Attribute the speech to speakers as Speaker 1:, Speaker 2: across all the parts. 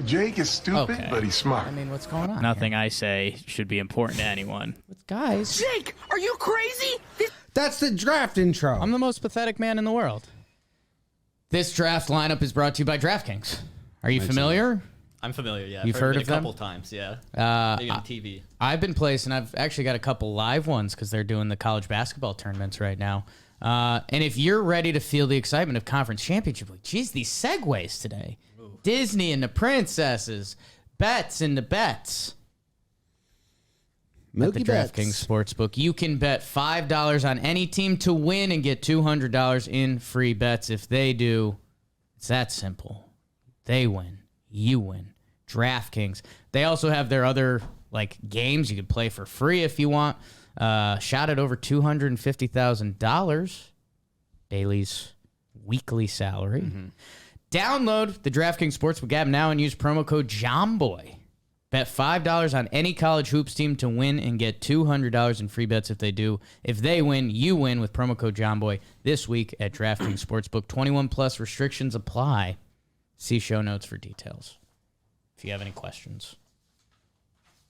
Speaker 1: Jake is stupid,
Speaker 2: Okay.
Speaker 1: but he's smart.
Speaker 3: I mean, what's going on?
Speaker 2: Nothing I say should be important to anyone.
Speaker 3: Guys,
Speaker 4: Jake, are you crazy?
Speaker 5: That's the draft intro.
Speaker 3: I'm the most pathetic man in the world.
Speaker 2: This draft lineup is brought to you by DraftKings. Are you familiar?
Speaker 6: I'm familiar, yeah.
Speaker 2: You've heard
Speaker 6: it
Speaker 2: of
Speaker 6: a
Speaker 2: them?
Speaker 6: couple times, yeah. Maybe on TV.
Speaker 2: I've been placing. I've actually got a couple live ones because they're doing the college basketball tournaments right now. And if you're ready to feel the excitement of conference championship week, geez, these segues today. Ooh. Disney and the princesses, bets and the bets.
Speaker 5: Milky
Speaker 2: At the
Speaker 5: bets.
Speaker 2: DraftKings Sportsbook, you can bet $5 on any team to win and get $200 in free bets. If they do, it's that simple. They win, you win. DraftKings. They also have their other games you can play for free if you want. Shot at over $250,000. Daly's weekly salary. Mm-hmm. Download the DraftKings Sportsbook app now and use promo code Jomboy. Bet $5 on any college hoops team to win and get $200 in free bets if they do. If they win, you win with promo code Jomboy this week at DraftKings Sportsbook. 21 plus restrictions apply. See show notes for details. If you have any questions.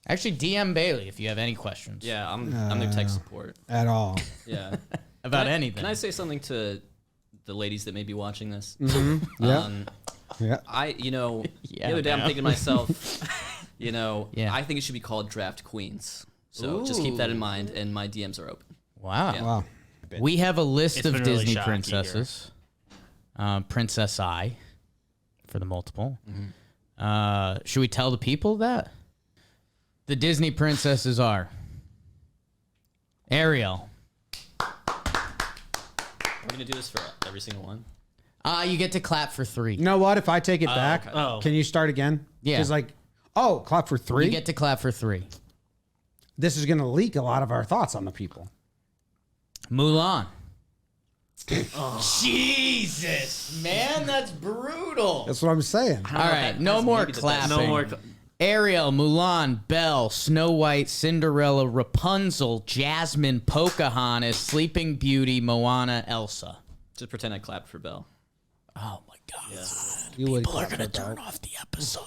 Speaker 2: Actually, DM Bailey if you have any questions.
Speaker 6: Yeah, I'm their tech support.
Speaker 5: At all.
Speaker 6: Yeah.
Speaker 2: About anything.
Speaker 6: Can I say something to the ladies that may be watching this?
Speaker 5: Mm-hmm. Yeah. Yeah.
Speaker 6: The other day I'm thinking to myself, I think it should be called Draft Queens. So just keep that in mind, and my DMs are open.
Speaker 2: Wow.
Speaker 6: Yeah.
Speaker 5: Wow.
Speaker 2: We have a list
Speaker 7: It's
Speaker 2: of
Speaker 7: been really
Speaker 2: Disney
Speaker 7: shocking
Speaker 2: princesses. Princess I for the multiple.
Speaker 6: Mm-hmm.
Speaker 2: Should we tell the people that? The Disney princesses are Ariel.
Speaker 6: Are we going to do this for every single one?
Speaker 2: You get to clap for 3.
Speaker 5: You know what? If I take it back,
Speaker 6: okay.
Speaker 7: Oh.
Speaker 5: can you start again?
Speaker 2: Yeah.
Speaker 5: Because clap for 3.
Speaker 2: You get to clap for 3.
Speaker 5: This is going to leak a lot of our thoughts on the people.
Speaker 2: Mulan. Jesus, man, that's brutal.
Speaker 5: That's what I'm saying.
Speaker 2: All right, no more clapping.
Speaker 7: No more.
Speaker 2: Ariel, Mulan, Belle, Snow White, Cinderella, Rapunzel, Jasmine, Pocahontas, Sleeping Beauty, Moana, Elsa.
Speaker 6: Just pretend I clapped for Belle.
Speaker 2: Oh my God.
Speaker 6: Yeah.
Speaker 2: People are going to turn off the episode.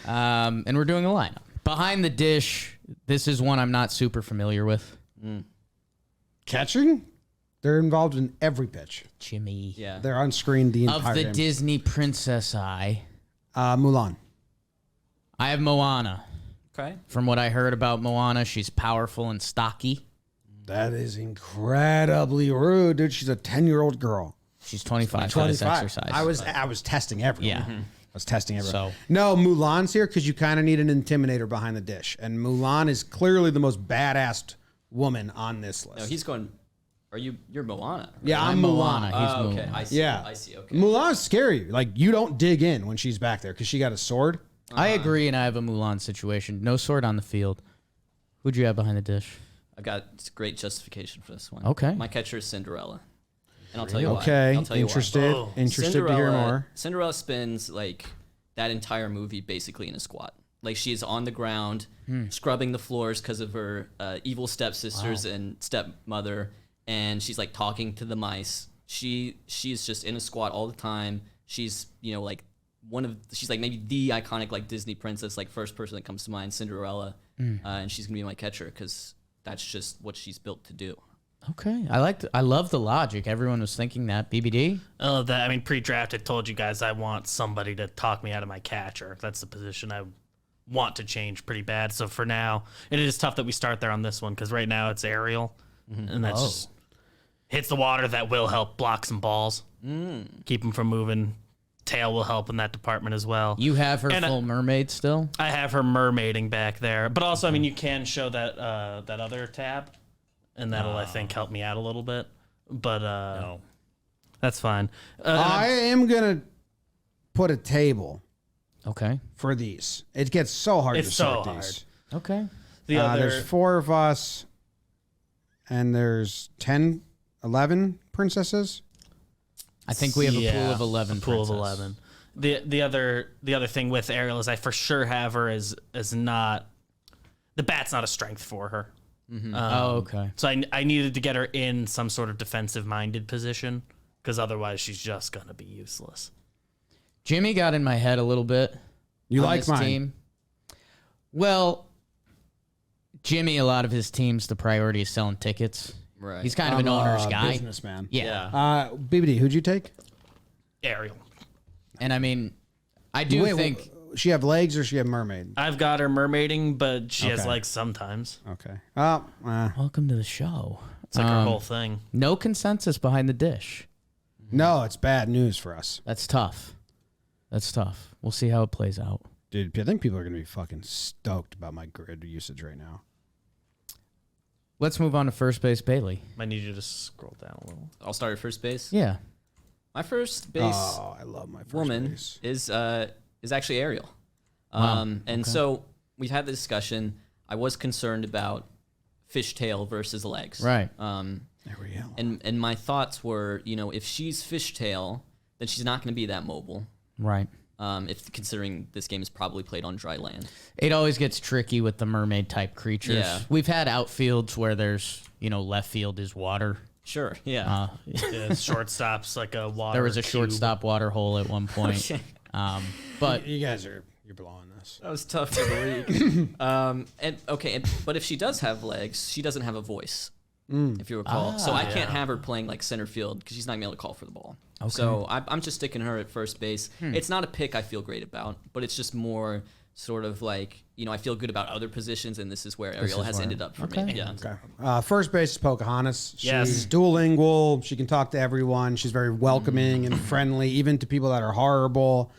Speaker 2: And we're doing a lineup. Behind the dish, this is one I'm not super familiar with.
Speaker 5: Catching? They're involved in every pitch.
Speaker 2: Jimmy.
Speaker 6: Yeah.
Speaker 5: They're on screen the entire
Speaker 2: Of the
Speaker 5: game.
Speaker 2: Disney Princess I
Speaker 5: Mulan.
Speaker 2: have Moana.
Speaker 6: Okay.
Speaker 2: From what I heard about Moana, she's powerful and stocky.
Speaker 5: That is incredibly rude, dude. She's a 10-year-old girl.
Speaker 2: She's 25 for this exercise.
Speaker 5: I was testing everyone.
Speaker 2: Yeah.
Speaker 5: I was testing everyone.
Speaker 2: So-
Speaker 5: No, Mulan's here because you kind of need an intimidator behind the dish. And Mulan is clearly the most badass woman on this list.
Speaker 6: No, he's going. You're Moana? Right?
Speaker 5: Yeah, I'm
Speaker 2: Moana.
Speaker 5: Mulan.
Speaker 2: He's
Speaker 6: Oh, okay.
Speaker 2: Mulan.
Speaker 6: I see.
Speaker 5: Yeah.
Speaker 6: I see. Okay.
Speaker 5: Mulan's scary. You don't dig in when she's back there because she got a sword.
Speaker 2: I agree, and I have a Mulan situation. No sword on the field. Who'd you have behind the dish?
Speaker 6: I've got great justification for this one.
Speaker 2: Okay.
Speaker 6: My catcher is Cinderella. And I'll tell you why.
Speaker 5: Okay,
Speaker 6: I'll tell you
Speaker 5: interested.
Speaker 7: Oh.
Speaker 5: Interested to hear more.
Speaker 6: Cinderella spends that entire movie basically in a squat. She's on the ground, scrubbing the floors because of her evil stepsisters and stepmother, and she's talking to the mice. She's just in a squat all the time. She's she's maybe the iconic Disney princess, first person that comes to mind, Cinderella, and she's gonna be my catcher because that's just what she's built to do.
Speaker 2: Okay. I love the logic. Everyone was thinking that. BBD?
Speaker 7: Pre-draft, I told you guys I want somebody to talk me out of my catcher. That's the position I want to change pretty bad. So for now, it is tough that we start there on this one because right now it's Ariel, and that's just hits the water. That will help block some balls, keep them from moving. Tail will help in that department as well.
Speaker 2: You have her full mermaid still?
Speaker 7: I have her mermaiding back there, but also you can show that that other tab, and that'll I think help me out a little bit. But no, that's fine.
Speaker 5: I am gonna put a table.
Speaker 2: Okay.
Speaker 5: For these, it gets so hard
Speaker 7: It's
Speaker 5: to
Speaker 7: so
Speaker 5: sort
Speaker 7: hard.
Speaker 5: these.
Speaker 2: Okay.
Speaker 5: There's 4 of us, and there's 10, 11 princesses.
Speaker 2: I think we have a pool of 11
Speaker 7: Pool of
Speaker 2: princess.
Speaker 7: 11. The other thing with Ariel is I for sure have her as not the bat's not a strength for her.
Speaker 2: Okay.
Speaker 7: So I needed to get her in some sort of defensive minded position because otherwise she's just gonna be useless.
Speaker 2: Jimmy got in my head a little bit.
Speaker 5: You
Speaker 2: on
Speaker 5: like
Speaker 2: this
Speaker 5: mine?
Speaker 2: team. Well, Jimmy, a lot of his teams, the priority is selling tickets.
Speaker 6: Right.
Speaker 2: He's kind of an owner's guy.
Speaker 5: Businessman.
Speaker 2: Yeah.
Speaker 5: BBD, who'd you take?
Speaker 7: Ariel.
Speaker 2: And I mean, I do think
Speaker 5: She have legs or she have mermaid?
Speaker 7: I've got her mermaiding, but she has
Speaker 5: Okay.
Speaker 7: legs sometimes.
Speaker 5: Okay.
Speaker 2: welcome to the show.
Speaker 7: It's like her whole thing.
Speaker 2: No consensus behind the dish.
Speaker 5: No, it's bad news for us.
Speaker 2: That's tough. We'll see how it plays out.
Speaker 5: Dude, I think people are going to be fucking stoked about my grid usage right now.
Speaker 2: Let's move on to first base, Bailey.
Speaker 7: Might need you to scroll down a little.
Speaker 6: I'll start at first base.
Speaker 2: Yeah.
Speaker 6: My first base
Speaker 5: Oh, I love my first
Speaker 6: woman
Speaker 5: base.
Speaker 6: is actually Ariel.
Speaker 2: Wow.
Speaker 6: And so we've had the discussion. I was concerned about fishtail versus legs.
Speaker 2: Right.
Speaker 5: Ariel.
Speaker 6: And my thoughts were, if she's fishtail, then she's not going to be that mobile.
Speaker 2: Right.
Speaker 6: If considering this game is probably played on dry land.
Speaker 2: It always gets tricky with the mermaid type creatures.
Speaker 6: Yeah.
Speaker 2: We've had outfields where there's, left field is water.
Speaker 6: Sure. Yeah.
Speaker 7: Yeah, shortstop's like a water.
Speaker 2: There was a
Speaker 7: cube.
Speaker 2: shortstop water hole at one point. But
Speaker 5: You guys you're blowing this.
Speaker 6: That was tough for the league. But if she does have legs, she doesn't have a voice. If you recall, so I can't have her playing like center field because she's not gonna be able to call for the ball.
Speaker 2: Okay.
Speaker 6: So I'm just sticking her at first base. It's not a pick I feel great about, but it's just more sort of like I feel good about other positions, and this is where Ariel has ended up for me. Yeah.
Speaker 5: Okay. First base is Pocahontas.
Speaker 7: Yes.
Speaker 5: She's dual lingual. She can talk to everyone. She's very welcoming and friendly, even to people that are horrible.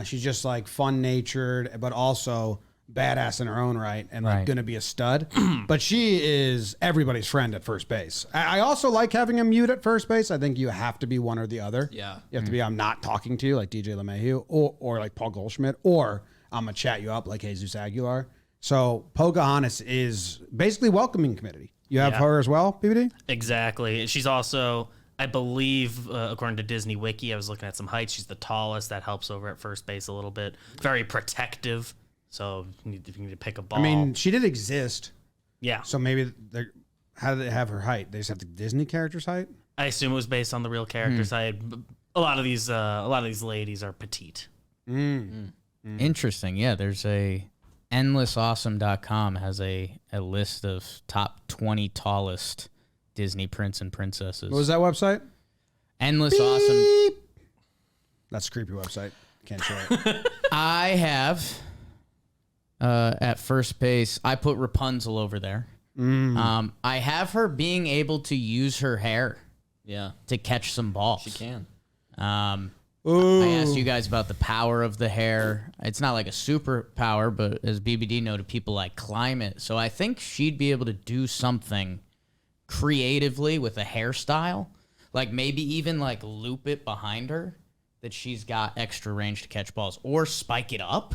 Speaker 5: She's just like fun natured, but also badass in her own right and like
Speaker 2: Right.
Speaker 5: going to be a stud. But she is everybody's friend at first base. I also like having a mute at first base. I think you have to be one or the other.
Speaker 6: Yeah.
Speaker 5: You have to be I'm not talking to you like DJ LeMahieu or like Paul Goldschmidt, or I'm going to chat you up like Jesus Aguilar. So Pocahontas is basically welcoming committee. You have
Speaker 7: Yeah.
Speaker 5: her as well, BBD?
Speaker 7: Exactly. She's also, I believe, according to Disney Wiki, I was looking at some heights. She's the tallest. That helps over at first base a little bit. Very protective. So if you need to pick a ball.
Speaker 5: I mean, she did exist.
Speaker 7: yeah.
Speaker 5: So maybe how did they have her height? They just have the Disney character's height?
Speaker 7: I assume it was based on the real character side. A lot of these ladies are petite.
Speaker 2: interesting. Yeah, there's endlessawesome.com has a list of top 20 tallest Disney prince and princesses.
Speaker 5: What was that website?
Speaker 2: Endless Awesome.
Speaker 5: That's a creepy website. Can't show it.
Speaker 2: I have at first base, I put Rapunzel over there. I have her being able to use her hair
Speaker 6: Yeah.
Speaker 2: to catch some balls.
Speaker 6: She can.
Speaker 2: I asked you guys about the power of the hair. It's not like a superpower, but as BBD noted, people like climb it. So I think she'd be able to do something creatively with a hairstyle, like maybe even like loop it behind her, that she's got extra range to catch balls, or spike it up.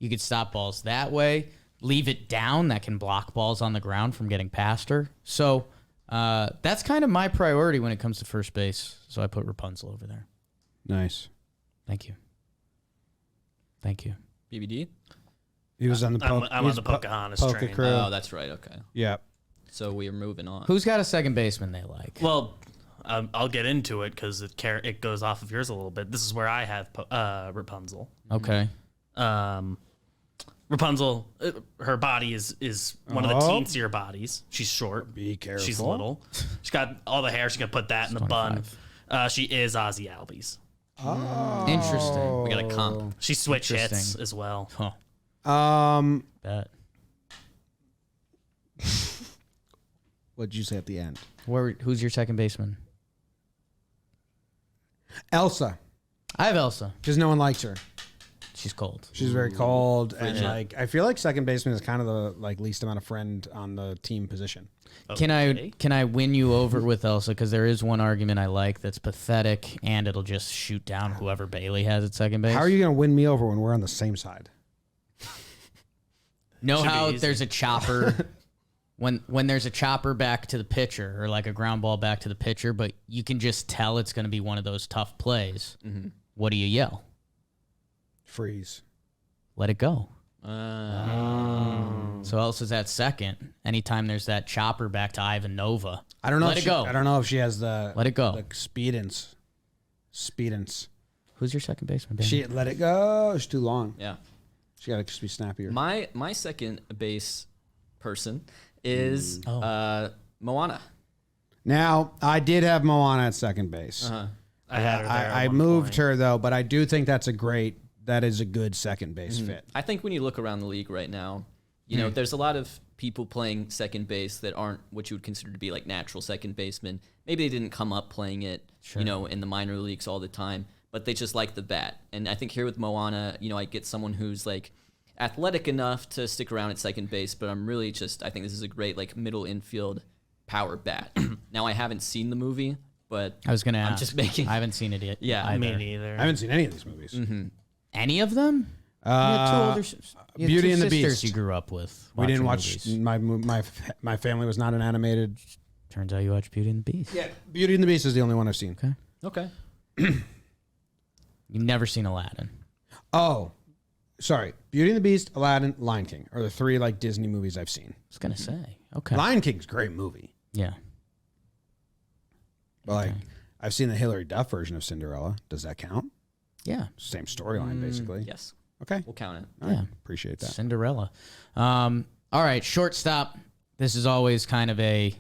Speaker 2: You could stop balls that way. Leave it down, that can block balls on the ground from getting past her. So that's kind of my priority when it comes to first base. So I put Rapunzel over there.
Speaker 5: Nice.
Speaker 2: Thank you.
Speaker 6: BBD?
Speaker 5: He was on the
Speaker 7: I'm on the Pocahontas
Speaker 5: Poke
Speaker 7: train.
Speaker 5: Crew.
Speaker 6: Oh, that's right. Okay.
Speaker 5: Yeah.
Speaker 6: So we are moving on.
Speaker 2: Who's got a second baseman they like?
Speaker 7: Well, I'll get into it because it goes off of yours a little bit. This is where I have Rapunzel.
Speaker 2: Okay.
Speaker 7: Rapunzel, her body is one of the teensier bodies. She's short.
Speaker 5: Be careful.
Speaker 7: She's little. She's got all the hair. She's gonna put that in the bun. She is Ozzy Albies.
Speaker 2: Interesting.
Speaker 6: We got a comp.
Speaker 7: She switch hits
Speaker 2: Interesting.
Speaker 7: as well.
Speaker 2: Bet.
Speaker 5: What'd you say at the end?
Speaker 2: Who's your second baseman?
Speaker 5: Elsa,
Speaker 2: I have Elsa.
Speaker 5: because no one likes her.
Speaker 2: She's cold.
Speaker 5: She's very cold, and
Speaker 6: Frigid.
Speaker 5: like I feel like second baseman is kind of the like least amount of friend on the team position.
Speaker 2: Can
Speaker 7: Okay.
Speaker 2: I win you over with Elsa? Because there is one argument I like that's pathetic, and it'll just shoot down whoever Bailey has at second base.
Speaker 5: How are you going to win me over when we're on the same side?
Speaker 2: Know
Speaker 7: Should be
Speaker 2: how
Speaker 7: easy.
Speaker 2: there's a chopper when there's a chopper back to the pitcher, or like a ground ball back to the pitcher, but you can just tell it's going to be one of those tough plays. What do you yell?
Speaker 5: Freeze.
Speaker 2: Let it go. So Elsa's at second. Anytime there's that chopper back to Ivan Nova,
Speaker 5: I don't know.
Speaker 2: Let
Speaker 5: if
Speaker 2: it go.
Speaker 5: I don't know if she has the
Speaker 2: Let it go.
Speaker 5: the speedance.
Speaker 2: Who's Who's your second baseman? Ben?
Speaker 5: She let it go. It's too long.
Speaker 6: Yeah.
Speaker 5: She got to just be snappier.
Speaker 6: My second base person is Moana.
Speaker 5: Now, I did have Moana at second base.
Speaker 6: Uh-huh.
Speaker 7: I had her there at
Speaker 5: I
Speaker 7: one
Speaker 5: moved
Speaker 7: point.
Speaker 5: her, though, but I do think that is a good second base fit.
Speaker 6: I think when you look around the league right now, you know, there's a lot of people playing second base that aren't what you would consider to be like natural second basemen. Maybe they didn't come up playing it, you know, in the minor leagues all the time, but they just like the bat. And I think here with Moana, you know, I get someone who's like athletic enough to stick around at second base, but I'm really I think this is a great like middle infield power bat. Now I haven't seen the movie, but
Speaker 2: I was going to ask.
Speaker 6: I'm just making.
Speaker 2: I haven't seen it yet.
Speaker 6: Yeah,
Speaker 2: either.
Speaker 7: Me neither.
Speaker 5: I haven't seen any of these movies.
Speaker 2: Any of them? You had two older you had
Speaker 5: Beauty
Speaker 2: two
Speaker 5: and the
Speaker 2: sisters
Speaker 5: Beast.
Speaker 2: you grew up with.
Speaker 5: We didn't
Speaker 2: watching
Speaker 5: watch
Speaker 2: movies.
Speaker 5: my family was not an animated.
Speaker 2: Turns out you watched Beauty and the Beast.
Speaker 5: Yeah, Beauty and the Beast is the only one I've seen.
Speaker 2: Okay.
Speaker 6: Okay.
Speaker 2: You've never seen Aladdin.
Speaker 5: Oh, sorry. Beauty and the Beast, Aladdin, Lion King are the three like Disney movies I've seen.
Speaker 2: I was going to say. Okay.
Speaker 5: Lion King's a great movie,
Speaker 2: Yeah.
Speaker 5: but like I've seen the Hilary Duff version of Cinderella. Does that count?
Speaker 2: Yeah.
Speaker 5: Same storyline, basically.
Speaker 6: Yes,
Speaker 5: Okay.
Speaker 6: we'll count it.
Speaker 5: All right.
Speaker 2: Yeah.
Speaker 5: Appreciate that.
Speaker 2: Cinderella. All right, shortstop. This is always kind of a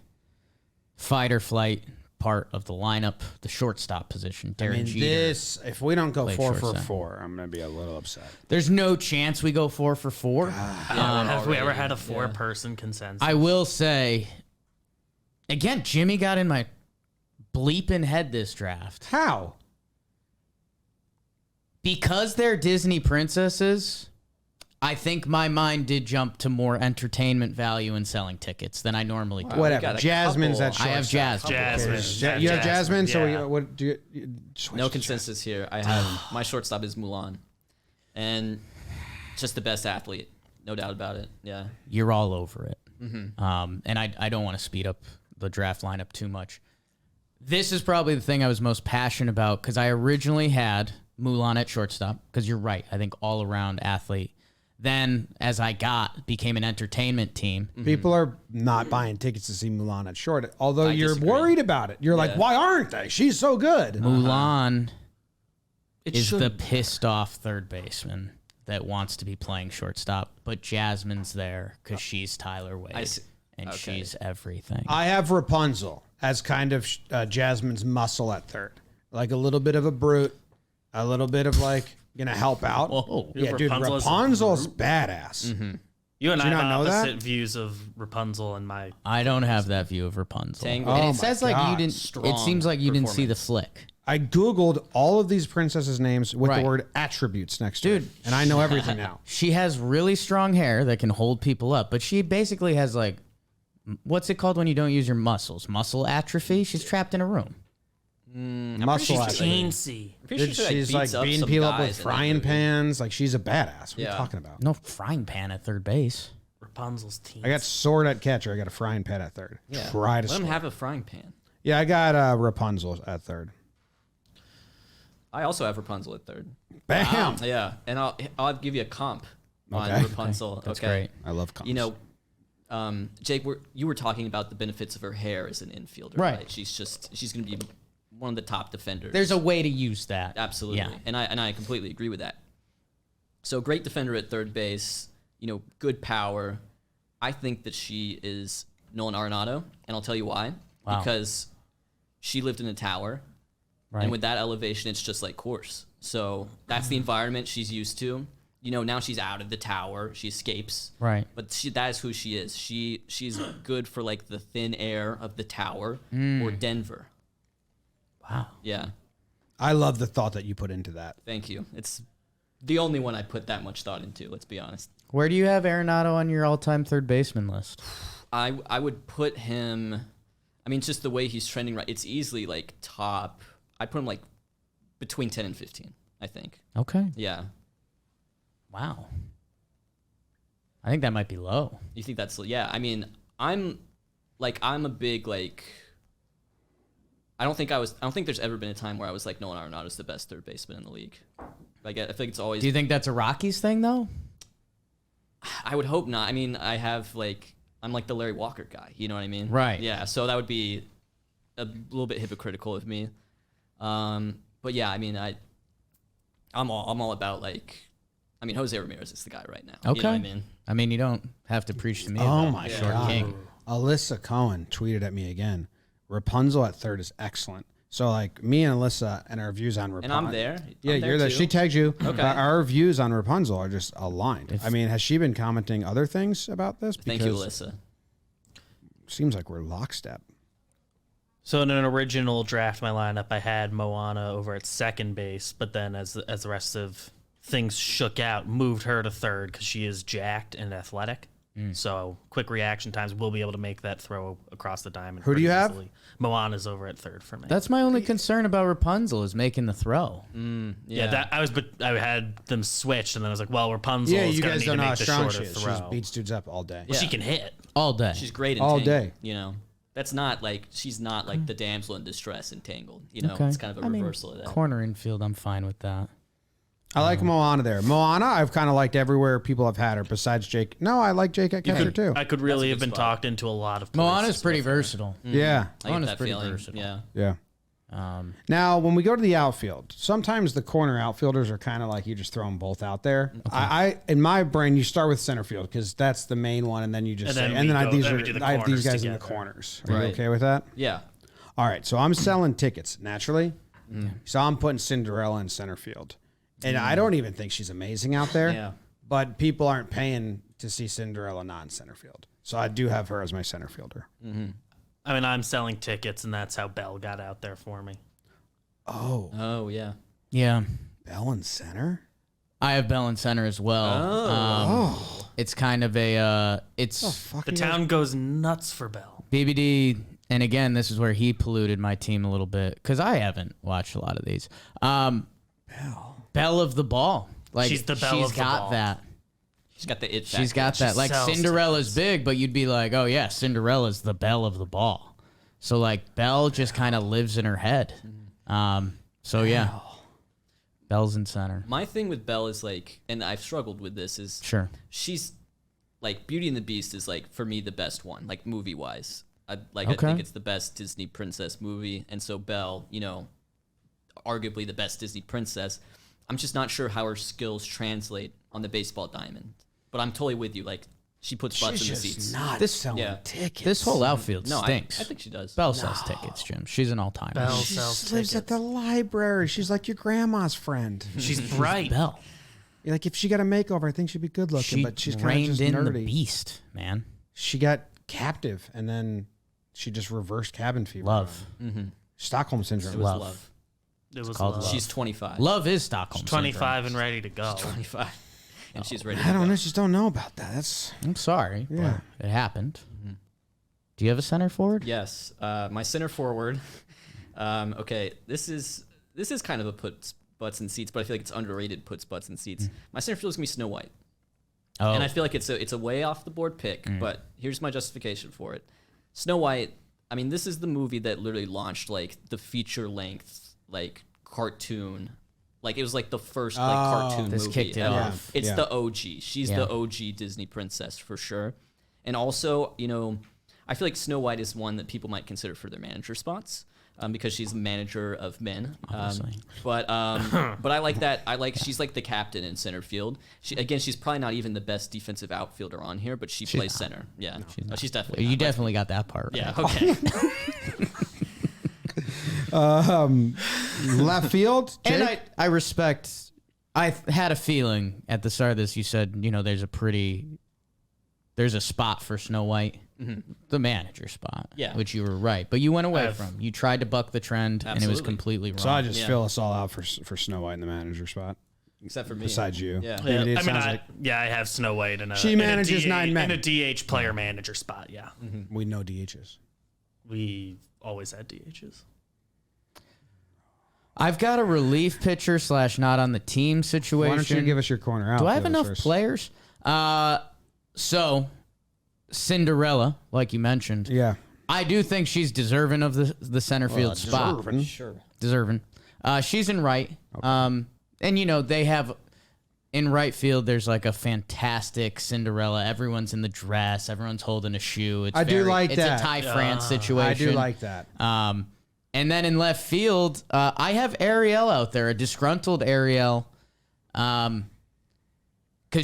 Speaker 2: fight or flight part of the lineup, the shortstop position.
Speaker 5: I
Speaker 2: Derek
Speaker 5: mean,
Speaker 2: Jeter.
Speaker 5: if we don't go
Speaker 2: Played
Speaker 5: 4 for
Speaker 2: shortstop.
Speaker 5: 4, I'm gonna be a little upset.
Speaker 2: There's no chance we go 4 for 4.
Speaker 7: Have we ever had a four-person consensus?
Speaker 2: I will say, again, Jimmy got in my bleeping head this draft.
Speaker 5: How?
Speaker 2: Because they're Disney princesses, I think my mind did jump to more entertainment value in selling tickets than I normally do.
Speaker 5: Whatever.
Speaker 6: got a
Speaker 5: Jasmine's
Speaker 6: couple.
Speaker 5: at shortstop.
Speaker 2: I have Jasmine.
Speaker 7: Jasmine.
Speaker 5: You have Jasmine, so
Speaker 7: yeah.
Speaker 5: what do you?
Speaker 6: No consensus here. I have my shortstop is Mulan, and just the best athlete, no doubt about it. Yeah.
Speaker 2: You're all over it. And I don't want to speed up the draft lineup too much. This is probably the thing I was most passionate about because I originally had Mulan at shortstop because you're right. I think all around athlete. Then as I became an entertainment team.
Speaker 5: People are not buying tickets to see Mulan at short, although you're
Speaker 6: disagree.
Speaker 5: worried about it. You're like, why aren't they? She's so good.
Speaker 2: Mulan
Speaker 6: It
Speaker 2: is
Speaker 6: should.
Speaker 2: the pissed off third baseman that wants to be playing shortstop, but Jasmine's there because she's Tyler Wade
Speaker 6: see.
Speaker 2: and
Speaker 6: Okay.
Speaker 2: she's everything.
Speaker 5: I have Rapunzel as kind of Jasmine's muscle at third, like a little bit of a brute, a little bit of like gonna help out.
Speaker 2: Whoa.
Speaker 5: Yeah, dude,
Speaker 7: Rapunzel is a
Speaker 5: Rapunzel's badass.
Speaker 7: You and I
Speaker 5: you
Speaker 7: have
Speaker 5: not know that?
Speaker 7: opposite views of Rapunzel and my.
Speaker 2: I don't have that view of Rapunzel.
Speaker 6: Tango.
Speaker 2: And
Speaker 5: Oh
Speaker 2: it says like
Speaker 5: my
Speaker 2: you
Speaker 5: God.
Speaker 2: didn't. It
Speaker 6: Strong
Speaker 2: seems like you didn't see the
Speaker 6: performance.
Speaker 2: flick.
Speaker 5: I googled all of these princesses' names with
Speaker 2: Right.
Speaker 5: the word attributes next to
Speaker 2: Dude.
Speaker 5: it, and I know everything now.
Speaker 2: She has really strong hair that can hold people up, but she basically has like, what's it called when you don't use your muscles? Muscle atrophy. She's trapped in a room.
Speaker 5: Muscle
Speaker 6: sure
Speaker 5: atrophy.
Speaker 7: Teensy.
Speaker 6: I'm pretty
Speaker 5: Dude,
Speaker 6: sure she,
Speaker 5: she's like
Speaker 6: beats up
Speaker 5: beating
Speaker 6: some
Speaker 5: people up
Speaker 6: guys
Speaker 5: with
Speaker 6: in that
Speaker 5: frying
Speaker 6: movie.
Speaker 5: pans. Like she's a badass. What are you
Speaker 6: Yeah.
Speaker 5: talking about?
Speaker 2: No frying pan at third base.
Speaker 7: Rapunzel's teensy.
Speaker 5: I got sword at catcher. I got a frying pan at third.
Speaker 6: Yeah.
Speaker 5: Try to
Speaker 6: Let him
Speaker 5: sword.
Speaker 6: have a frying pan.
Speaker 5: Yeah, I got Rapunzel at third.
Speaker 6: I also have Rapunzel at third.
Speaker 5: Bam!
Speaker 6: Yeah, and I'll give you a comp on
Speaker 5: Okay.
Speaker 6: Rapunzel.
Speaker 2: That's
Speaker 6: okay.
Speaker 2: great.
Speaker 5: I love comps.
Speaker 6: You know, Jake, you were talking about the benefits of her hair as an infielder,
Speaker 2: Right.
Speaker 6: right? She's going to be one of the top defenders.
Speaker 2: There's a way to use that.
Speaker 6: Absolutely.
Speaker 2: Yeah.
Speaker 6: And I completely agree with that. So great defender at third base, you know, good power. I think that she is Nolan Arenado, and I'll tell you why.
Speaker 2: Wow.
Speaker 6: Because she lived in a tower,
Speaker 2: Right.
Speaker 6: and with that elevation, it's just like course. So that's the environment she's used to. You know, now she's out of the tower, she escapes.
Speaker 2: Right.
Speaker 6: But that is who she is. She's good for like the thin air of the tower or Denver.
Speaker 2: Wow.
Speaker 6: Yeah.
Speaker 5: I love the thought that you put into that.
Speaker 6: Thank you. It's the only one I put that much thought into, let's be honest.
Speaker 2: Where do you have Arenado on your all-time third baseman list?
Speaker 6: I would put him, I mean, just the way he's trending right, it's easily like top, I'd put him like between 10 and 15, I think.
Speaker 2: Okay.
Speaker 6: Yeah.
Speaker 2: Wow. I think that might be low.
Speaker 6: You think that's, yeah, I mean, I'm a big, like, I don't think there's ever been a time where I was like, Nolan Arenado's the best third baseman in the league. Like, I think it's always,
Speaker 2: Do you think that's a Rockies thing, though?
Speaker 6: I would hope not. I mean, I'm like the Larry Walker guy, you know what I mean?
Speaker 2: Right.
Speaker 6: Yeah, so that would be a little bit hypocritical of me. But yeah, I mean, I'm all about like, I mean, Jose Ramirez is the guy right now.
Speaker 2: Okay.
Speaker 6: You know what I mean?
Speaker 2: I mean, you don't have to preach to me.
Speaker 5: Oh
Speaker 2: about
Speaker 5: my
Speaker 2: Short
Speaker 5: God.
Speaker 2: King.
Speaker 5: Alyssa Cohen tweeted at me again. Rapunzel at third is excellent. So like me and Alyssa and our views on Rapunzel.
Speaker 6: And I'm there.
Speaker 5: Yeah,
Speaker 6: I'm there
Speaker 5: you're there.
Speaker 6: too.
Speaker 5: She tagged you.
Speaker 6: Okay.
Speaker 5: But our views on Rapunzel are just aligned. I mean, has she been commenting other things about this?
Speaker 6: Thank you, Alyssa.
Speaker 5: Seems like we're lockstep.
Speaker 7: So in an original draft, my lineup, I had Moana over at second base, but then as the rest of things shook out, moved her to third because she is jacked and athletic. So quick reaction times, we'll be able to make that throw across the diamond.
Speaker 5: Who do you
Speaker 7: pretty
Speaker 5: have?
Speaker 7: easily. Moana's over at third for me.
Speaker 2: That's my only concern about Rapunzel is making the throw.
Speaker 7: yeah. I had them switched, and then I was like, well, Rapunzel
Speaker 5: Yeah,
Speaker 7: is
Speaker 5: you
Speaker 7: going
Speaker 5: guys
Speaker 7: to
Speaker 5: don't
Speaker 7: need
Speaker 5: know
Speaker 7: to
Speaker 5: how
Speaker 7: make the
Speaker 5: strong she
Speaker 7: shorter
Speaker 5: is. She
Speaker 7: throw.
Speaker 5: just beats dudes up all day.
Speaker 7: Well, she can hit.
Speaker 2: All day.
Speaker 6: She's great in
Speaker 5: All
Speaker 6: Tangled,
Speaker 5: day.
Speaker 6: you know. That's not like, she's not like the damsel in distress in Tangled. You know,
Speaker 2: Okay.
Speaker 6: it's kind of a
Speaker 2: I mean,
Speaker 6: reversal of that.
Speaker 2: Corner infield, I'm fine with that.
Speaker 5: I like Moana there. Moana, I've kind of liked everywhere people have had her besides Jake. No, I like Jake at catcher too.
Speaker 7: I could really
Speaker 6: That's a
Speaker 7: have
Speaker 6: good
Speaker 7: been
Speaker 6: spot.
Speaker 7: talked into a lot of
Speaker 2: Moana's
Speaker 7: places
Speaker 2: pretty
Speaker 7: with her.
Speaker 2: versatile.
Speaker 5: Yeah.
Speaker 6: I get
Speaker 2: Moana's
Speaker 6: that
Speaker 2: pretty
Speaker 6: feeling.
Speaker 2: versatile.
Speaker 6: Yeah.
Speaker 5: Yeah. Now, when we go to the outfield, sometimes the corner outfielders are kind of like you just throw them both out there. I in my brain, you start with center field because that's the main one, and then you just
Speaker 7: And
Speaker 5: say,
Speaker 7: then
Speaker 5: and
Speaker 7: we
Speaker 5: then I,
Speaker 7: go-
Speaker 5: these
Speaker 7: then
Speaker 5: are
Speaker 7: we do the
Speaker 5: I have these
Speaker 7: corners
Speaker 5: guys in the
Speaker 7: together.
Speaker 5: corners. Are you
Speaker 6: Right.
Speaker 5: okay with that?
Speaker 6: Yeah.
Speaker 5: All right, so I'm selling tickets naturally. So I'm putting Cinderella in center field, and I don't even think she's amazing out there.
Speaker 6: Yeah.
Speaker 5: But people aren't paying to see Cinderella not in center field, so I do have her as my center fielder.
Speaker 7: I mean, I'm selling tickets, and that's how Belle got out there for me.
Speaker 6: Oh, yeah.
Speaker 2: Yeah.
Speaker 5: Bell in center.
Speaker 2: I have Bell in center as well. It's kind of a
Speaker 7: The town goes nuts for Belle.
Speaker 2: BBD, and again, this is where he polluted my team a little bit because I haven't watched a lot of these. Belle of the ball. Like
Speaker 7: She's the Belle of the
Speaker 2: got
Speaker 7: ball.
Speaker 2: that.
Speaker 6: She's got the it
Speaker 2: She's
Speaker 6: factor.
Speaker 2: got that.
Speaker 7: She
Speaker 2: Like
Speaker 7: sells
Speaker 2: Cinderella's big, but you'd be like, oh yeah, Cinderella's the Belle of the ball. So like Belle just kind of lives in her head. So yeah, Belle's in center.
Speaker 6: My thing with Belle is like, and I've struggled with this, is
Speaker 2: Sure.
Speaker 6: she's like Beauty and the Beast is like for me the best one, like movie wise. I
Speaker 2: Okay.
Speaker 6: think it's the best Disney princess movie, and so Belle, you know, arguably the best Disney princess. I'm just not sure how her skills translate on the baseball diamond, but I'm totally with you. Like she puts butts in the seats.
Speaker 5: not
Speaker 2: This-
Speaker 5: selling
Speaker 6: yeah.
Speaker 5: tickets.
Speaker 2: This whole outfield
Speaker 6: No, I
Speaker 2: stinks.
Speaker 6: think she does.
Speaker 2: Belle sells tickets, Jim. She's an all-timer.
Speaker 7: Belle
Speaker 5: She
Speaker 7: sells
Speaker 5: just lives at
Speaker 7: tickets.
Speaker 5: the library. She's like your grandma's friend.
Speaker 7: She's bright.
Speaker 2: Belle.
Speaker 5: Like if she got a makeover, I think she'd be good looking,
Speaker 2: She
Speaker 5: but she's kind of
Speaker 2: reined
Speaker 5: just
Speaker 2: in
Speaker 5: nerdy.
Speaker 2: the beast, man.
Speaker 5: She got captive, and then she just reversed cabin fever.
Speaker 2: Love.
Speaker 5: Stockholm syndrome.
Speaker 6: It was
Speaker 2: Love.
Speaker 6: love.
Speaker 7: It was
Speaker 2: called
Speaker 7: love.
Speaker 2: love.
Speaker 6: She's 25.
Speaker 2: Love is Stockholm.
Speaker 7: 25 and ready to go.
Speaker 6: 25, and she's ready.
Speaker 5: I don't
Speaker 6: to
Speaker 5: know.
Speaker 6: go.
Speaker 5: Just don't know about that. That's
Speaker 2: syndrome. I'm sorry,
Speaker 5: Yeah.
Speaker 2: but it happened. Do you have a center forward?
Speaker 6: Yes, my center forward. Okay, this is kind of a puts butts in seats, but I feel like it's underrated. Puts butts in seats. My center field is gonna be Snow White,
Speaker 2: Oh,
Speaker 6: and I feel like it's a way off the board pick. But here's my justification for it. Snow White. I mean, this is the movie that literally launched like the feature length like cartoon. Like it was like the first like cartoon
Speaker 2: This
Speaker 6: movie.
Speaker 2: kicked it
Speaker 6: ever.
Speaker 2: off.
Speaker 6: It's
Speaker 5: Yeah.
Speaker 6: the OG. She's
Speaker 2: Yeah.
Speaker 6: the OG Disney princess for sure. And also, you know, I feel like Snow White is one that people might consider for their manager spots because she's the manager of men.
Speaker 2: Obviously.
Speaker 6: But I like that. I like she's like the captain in center field. She's probably not even the best defensive outfielder on here, but she plays center. Yeah, she's definitely.
Speaker 2: you
Speaker 6: not.
Speaker 2: definitely got that part right.
Speaker 6: Yeah. Okay.
Speaker 5: left field.
Speaker 2: And
Speaker 5: Jake?
Speaker 2: I respect. I had a feeling at the start of this. You said, you know, there's a spot for Snow White, the manager spot.
Speaker 6: Yeah.
Speaker 2: which you were right, but you went away
Speaker 7: I've-
Speaker 2: from. You tried to buck the trend, and it was
Speaker 6: Absolutely.
Speaker 2: completely wrong.
Speaker 5: So I just
Speaker 6: Yeah.
Speaker 5: fill us all out for Snow White in the manager spot.
Speaker 6: Except for me.
Speaker 5: Besides you,
Speaker 6: Yeah.
Speaker 5: Maybe it
Speaker 7: I mean,
Speaker 5: sounds like
Speaker 7: I have Snow White in a
Speaker 5: She
Speaker 7: in a
Speaker 5: manages
Speaker 7: DH
Speaker 5: 9 men.
Speaker 7: in a DH player manager spot. Yeah,
Speaker 5: we know DHs.
Speaker 7: we always had DHs.
Speaker 2: I've got a relief pitcher / not on the team situation.
Speaker 5: Why don't you give us your corner out?
Speaker 2: Do I have enough players? So Cinderella, like you mentioned,
Speaker 5: Yeah.
Speaker 2: I do think she's deserving of the center field spot.
Speaker 5: Deserving.
Speaker 6: Sure.
Speaker 2: Deserving. She's in right. And you know, they have in right field, there's like a fantastic Cinderella. Everyone's in the dress. Everyone's holding a shoe. It's
Speaker 5: I do like
Speaker 2: it's
Speaker 5: that.
Speaker 2: a Ty France situation.
Speaker 5: I do like that.
Speaker 2: And then in left field, I have Ariel out there, a disgruntled Ariel. Because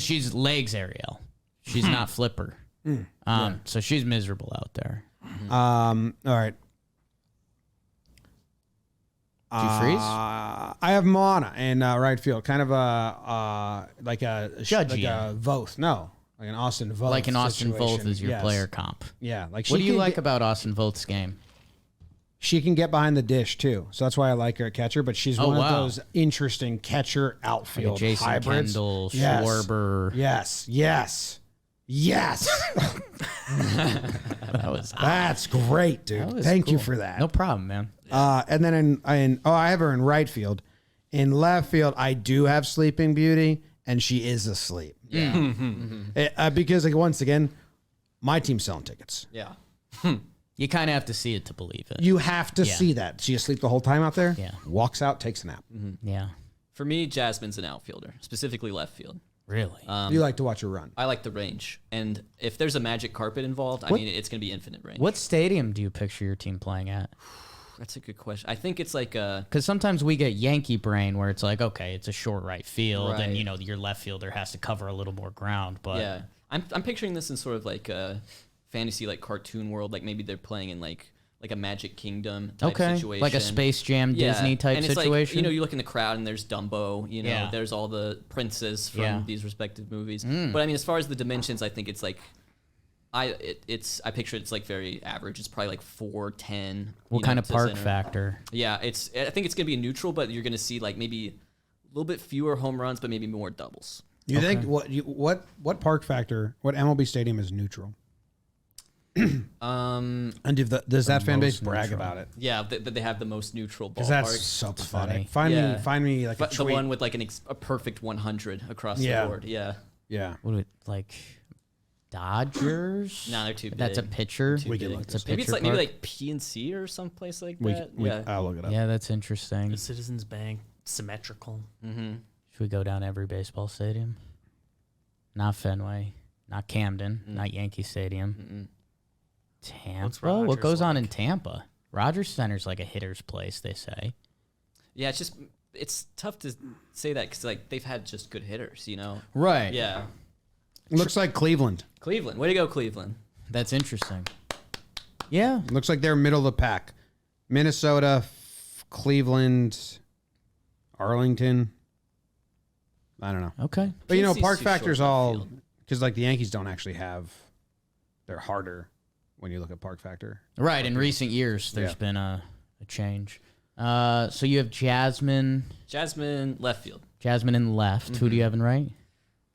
Speaker 2: she's legs Ariel. She's not Flipper. So she's miserable out there.
Speaker 5: All right.
Speaker 2: Did you freeze?
Speaker 5: I have Moana in right field, kind of like a
Speaker 2: Judgy.
Speaker 5: Voth. No, like an Austin Voth.
Speaker 2: Like an Austin
Speaker 5: situation.
Speaker 2: Voth is your
Speaker 5: Yes.
Speaker 2: player comp.
Speaker 5: Yeah, like
Speaker 2: What do you
Speaker 5: can
Speaker 2: like
Speaker 5: get-
Speaker 2: about Austin Voth's game?
Speaker 5: She can get behind the dish too, so that's why I like her at catcher. But she's one of those interesting catcher
Speaker 2: Like
Speaker 5: outfield
Speaker 2: a Jason
Speaker 5: hybrids.
Speaker 2: Kendall,
Speaker 5: Yes.
Speaker 2: Schwarber.
Speaker 5: Yes.
Speaker 2: That was
Speaker 5: That's great, dude.
Speaker 2: That was
Speaker 5: Thank you
Speaker 2: cool.
Speaker 5: for that.
Speaker 2: No problem, man.
Speaker 5: And then I have her in right field. In left field, I do have Sleeping Beauty, and she is asleep.
Speaker 6: Yeah.
Speaker 5: Because like, once again, my team's selling tickets.
Speaker 6: Yeah.
Speaker 2: You kind of have to see it to believe it.
Speaker 5: You have to
Speaker 2: Yeah.
Speaker 5: see that. She asleep the whole time out there.
Speaker 2: Yeah.
Speaker 5: Walks out, takes a nap.
Speaker 2: Yeah.
Speaker 6: For me, Jasmine's an outfielder, specifically left field.
Speaker 2: Really?
Speaker 5: You like to watch her run.
Speaker 6: I like the range. And if there's a magic carpet involved, I mean, it's going to be infinite range.
Speaker 2: What stadium do you picture your team playing at?
Speaker 6: That's a good question. I think it's like a...
Speaker 2: Because sometimes we get Yankee brain where it's like, okay, it's a short right field, and
Speaker 6: Right.
Speaker 2: your left fielder has to cover a little more ground. But
Speaker 6: Yeah. I'm picturing this in sort of like a fantasy, like cartoon world. Like maybe they're playing in like a Magic Kingdom type
Speaker 2: okay,
Speaker 6: situation.
Speaker 2: like a Space Jam
Speaker 6: Yeah,
Speaker 2: Disney type
Speaker 6: and it's
Speaker 2: situation.
Speaker 6: Like, you look in the crowd and there's Dumbo,
Speaker 2: Yeah.
Speaker 6: there's all the princes from
Speaker 2: Yeah.
Speaker 6: these respective movies. But I mean, as far as the dimensions, I think it's like, I picture it's like very average. It's probably like 410.
Speaker 2: what kind of
Speaker 6: to
Speaker 2: park
Speaker 6: center.
Speaker 2: factor?
Speaker 6: Yeah, I think it's gonna be neutral, but you're gonna see like maybe a little bit fewer home runs, but maybe more doubles.
Speaker 5: You think what park factor? What MLB stadium is neutral? And does that fan base brag about it?
Speaker 6: Yeah, but they have the most neutral
Speaker 5: Because
Speaker 6: ballpark.
Speaker 5: that's so
Speaker 2: funny.
Speaker 5: pathetic. Find me like a
Speaker 6: But the
Speaker 5: tweet.
Speaker 6: one with like a perfect 100 across
Speaker 5: Yeah.
Speaker 6: the board. Yeah.
Speaker 5: Yeah.
Speaker 2: What would like Dodgers?
Speaker 6: No, they're too big.
Speaker 2: That's a pitcher.
Speaker 6: Too big.
Speaker 5: look
Speaker 2: It's a pitcher
Speaker 6: Maybe it's like
Speaker 2: park?
Speaker 6: PNC or someplace like
Speaker 5: We,
Speaker 6: that.
Speaker 5: we,
Speaker 6: yeah.
Speaker 5: I'll look it up.
Speaker 2: Yeah, that's interesting.
Speaker 7: The Citizens Bank, symmetrical.
Speaker 2: Should we go down every baseball stadium? Not Fenway, not Camden, not Yankee Stadium. Tampa.
Speaker 7: What's
Speaker 2: What
Speaker 7: Rogers
Speaker 2: goes on
Speaker 7: like?
Speaker 2: in Tampa? Rogers Center's like a hitter's place, they say.
Speaker 6: Yeah, it's tough to say that because like they've had just good hitters,
Speaker 2: Right.
Speaker 6: Yeah.
Speaker 5: Looks like Cleveland.
Speaker 6: Cleveland, way to go, Cleveland.
Speaker 2: That's interesting. Yeah.
Speaker 5: Looks like they're middle of the pack. Minnesota, Cleveland, Arlington. I don't know.
Speaker 2: Okay.
Speaker 5: But
Speaker 6: PNC's
Speaker 5: park
Speaker 6: too
Speaker 5: factor's
Speaker 6: short
Speaker 5: all
Speaker 6: left field.
Speaker 5: because like the Yankees don't actually have. They're harder when you look at park factor.
Speaker 2: Right. In recent years, there's
Speaker 5: Yeah.
Speaker 2: been a change. So you have Jasmine
Speaker 6: left field.
Speaker 2: Jasmine in left. Who do you have in right?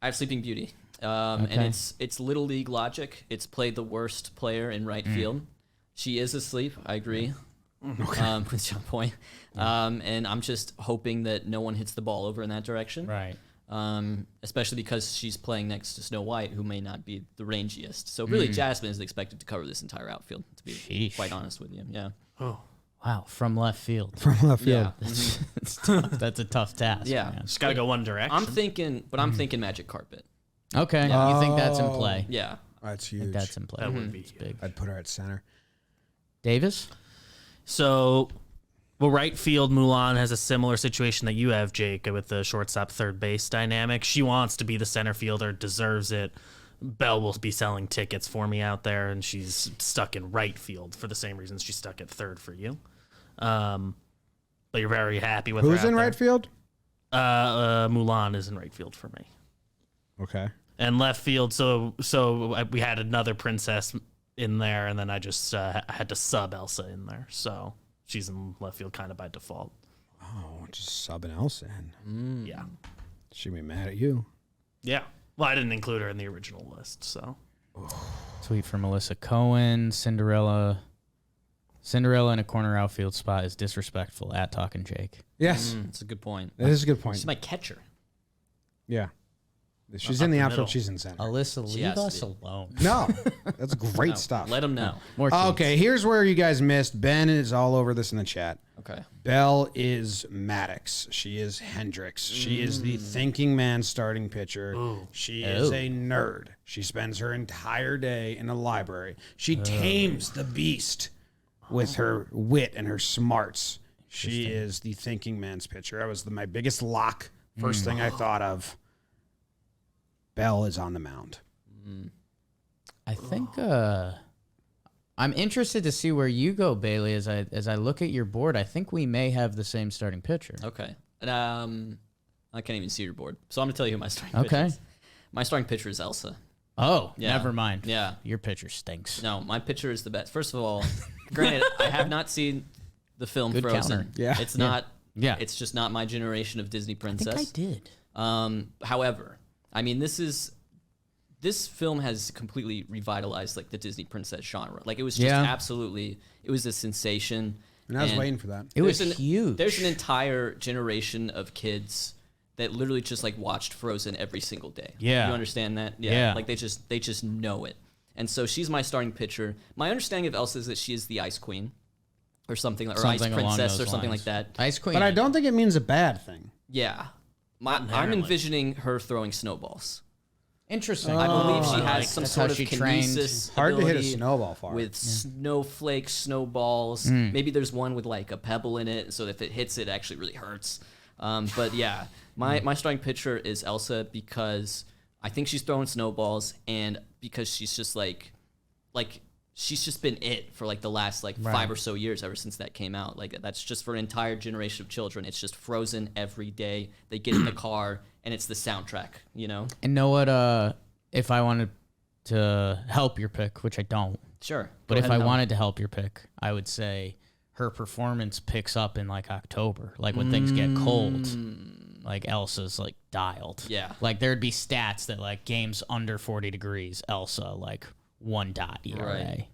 Speaker 6: I have Sleeping Beauty. And
Speaker 2: Okay.
Speaker 6: it's little league logic. It's played the worst player in right field. She is asleep. I agree. With Jomboy. And I'm just hoping that no one hits the ball over in that direction.
Speaker 2: Right.
Speaker 6: Especially because she's playing next to Snow White, who may not be the rangiest. So really, Jasmine is expected to cover this entire outfield. To be
Speaker 2: Sheesh.
Speaker 6: quite honest with you, yeah.
Speaker 7: Oh,
Speaker 2: Wow. From left field.
Speaker 5: From left field.
Speaker 6: Yeah.
Speaker 2: It's tough. That's a tough task.
Speaker 6: Yeah.
Speaker 2: man.
Speaker 7: just gotta go one direction.
Speaker 6: I'm thinking magic carpet.
Speaker 2: Okay. You think that's in play?
Speaker 6: Yeah.
Speaker 5: That's
Speaker 2: I think
Speaker 5: huge.
Speaker 2: that's in play.
Speaker 7: That would be
Speaker 2: It's big.
Speaker 5: I'd put her at center.
Speaker 2: Davis?
Speaker 7: So, well, right field, Mulan has a similar situation that you have, Jake, with the shortstop third base dynamic. She wants to be the center fielder, deserves it. Belle will be selling tickets for me out there, and she's stuck in right field for the same reasons she's stuck at third for you. But you're very happy with
Speaker 5: Who's
Speaker 7: her out
Speaker 5: in
Speaker 7: there.
Speaker 5: right field?
Speaker 7: Mulan is in right field for me.
Speaker 5: Okay.
Speaker 7: And left field, so we had another princess in there, and then I just had to sub Elsa in there. So she's in left field kind of by default.
Speaker 5: Oh, just subbing Elsa in.
Speaker 7: Yeah.
Speaker 5: She'd be mad at you.
Speaker 7: Yeah. Well, I didn't include her in the original list, so.
Speaker 2: Tweet from Melissa Cohen. Cinderella in a corner outfield spot is disrespectful. At Talking Jake.
Speaker 5: Yes,
Speaker 6: That's a good point.
Speaker 5: that is a good point.
Speaker 6: She's my catcher.
Speaker 5: Yeah. She's
Speaker 7: Up
Speaker 5: in the
Speaker 7: the
Speaker 5: outfield.
Speaker 7: middle.
Speaker 5: She's in center.
Speaker 2: Alyssa,
Speaker 6: She
Speaker 2: leave
Speaker 6: has to
Speaker 2: us
Speaker 6: be.
Speaker 2: alone.
Speaker 5: No, that's great
Speaker 6: No,
Speaker 5: stuff.
Speaker 6: Let them know.
Speaker 2: More tweets.
Speaker 5: Okay, here's where you guys missed. Ben is all over this in the chat.
Speaker 6: Okay.
Speaker 5: Belle is Maddox. She is Hendricks. She is the thinking man starting pitcher. She is a nerd. She spends her entire day in a library. She tames the beast with her wit and her smarts. She is the thinking man's pitcher. That was my biggest lock First thing I thought of, Belle is on the mound.
Speaker 2: I think I'm interested to see where you go, Bailey. As I look at your board, I think we may have the same starting pitcher.
Speaker 6: Okay. And, I can't even see your board, so I'm gonna tell you who my starting pitcher is. My starting pitcher is Elsa.
Speaker 2: Oh,
Speaker 6: Yeah.
Speaker 2: never mind.
Speaker 6: Yeah.
Speaker 2: Your pitcher stinks.
Speaker 6: No, my pitcher is the best. First of all, granted, I have not seen the film
Speaker 2: Good
Speaker 6: Frozen.
Speaker 2: counter.
Speaker 5: Yeah.
Speaker 6: It's not.
Speaker 2: Yeah.
Speaker 6: It's just not my generation of Disney
Speaker 2: I
Speaker 6: princess.
Speaker 2: think I did.
Speaker 6: However, I mean, this film has completely revitalized like the Disney princess genre. Like it was just absolutely, it was a sensation.
Speaker 5: And I was waiting for that.
Speaker 2: It was
Speaker 6: There's
Speaker 2: huge.
Speaker 6: There's an entire generation of kids that literally just like watched Frozen every single day.
Speaker 2: Yeah.
Speaker 6: You understand that?
Speaker 2: Yeah.
Speaker 6: Like they just know it. And so she's my starting pitcher. My understanding of Elsa is that she is the Ice Queen or something, or
Speaker 2: Something
Speaker 6: Ice
Speaker 2: along
Speaker 6: Princess
Speaker 2: those
Speaker 6: or something
Speaker 2: lines.
Speaker 6: like that.
Speaker 2: Ice Queen.
Speaker 5: But I don't think it means a bad thing.
Speaker 6: Yeah. I'm
Speaker 7: Inherently.
Speaker 6: envisioning her throwing snowballs.
Speaker 2: Interesting.
Speaker 6: I believe she has
Speaker 2: like
Speaker 6: some
Speaker 2: that's
Speaker 6: sort
Speaker 2: how
Speaker 6: of
Speaker 2: she trained.
Speaker 6: kinesis
Speaker 5: Hard to hit a
Speaker 6: ability
Speaker 5: snowball far.
Speaker 6: with snowflakes, snowballs. Maybe there's one with like a pebble in it, so if it hits it actually really hurts. But yeah, my starting pitcher is Elsa because I think she's throwing snowballs, and because she's just like she's just been it for like the last like 5 or so years ever since that came out. Like that's just for an entire generation of children. It's just Frozen every day. They get in the car and it's the soundtrack, you know?
Speaker 2: And know what? If I wanted to help your pick, which I don't,
Speaker 6: Sure.
Speaker 2: but
Speaker 6: Go
Speaker 2: if
Speaker 6: ahead
Speaker 2: I
Speaker 6: and help.
Speaker 2: wanted to help your pick, I would say her performance picks up in like October, like when things get cold. Like Elsa's like dialed.
Speaker 6: Yeah.
Speaker 2: Like there'd be stats that like games under 40 degrees, Elsa like 1 dot ERA.
Speaker 6: Right.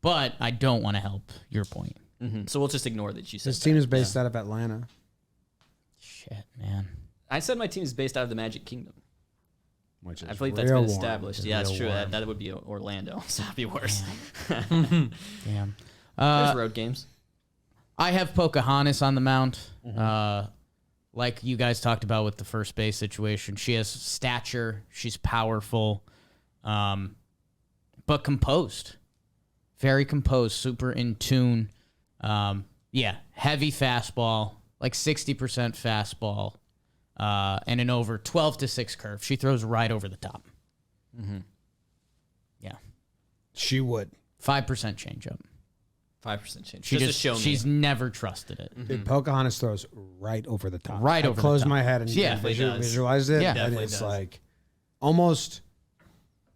Speaker 2: But I don't want to help your point.
Speaker 6: So we'll just ignore that you said
Speaker 5: This team
Speaker 6: that.
Speaker 5: is based out of Atlanta.
Speaker 2: Shit, man.
Speaker 6: I said my team is based out of the Magic Kingdom.
Speaker 5: Which is
Speaker 6: I believe that's
Speaker 5: real
Speaker 6: been
Speaker 5: warm.
Speaker 6: established.
Speaker 2: It's
Speaker 6: Yeah, that's
Speaker 2: real
Speaker 6: true.
Speaker 2: warm.
Speaker 6: That would be Orlando, so that'd be worse.
Speaker 2: Damn.
Speaker 6: There's road games.
Speaker 2: I have Pocahontas on the mound. Like you guys talked about with the first base situation. She has stature. She's powerful. But composed. Very composed. Super in tune. Yeah. Heavy fastball. Like 60% fastball. And an over 12 to 6 curve. She throws right over the top. Yeah.
Speaker 5: She would.
Speaker 2: 5% changeup.
Speaker 6: 5% change.
Speaker 2: She
Speaker 6: Just to show me.
Speaker 2: she's never trusted it.
Speaker 5: Dude, Pocahontas throws right over the top.
Speaker 2: Right
Speaker 5: I
Speaker 2: over the
Speaker 5: closed
Speaker 2: top.
Speaker 5: my head and
Speaker 2: Yeah.
Speaker 5: visualized it.
Speaker 2: Yeah.
Speaker 5: and
Speaker 7: Definitely
Speaker 5: it's
Speaker 7: does.
Speaker 5: like almost,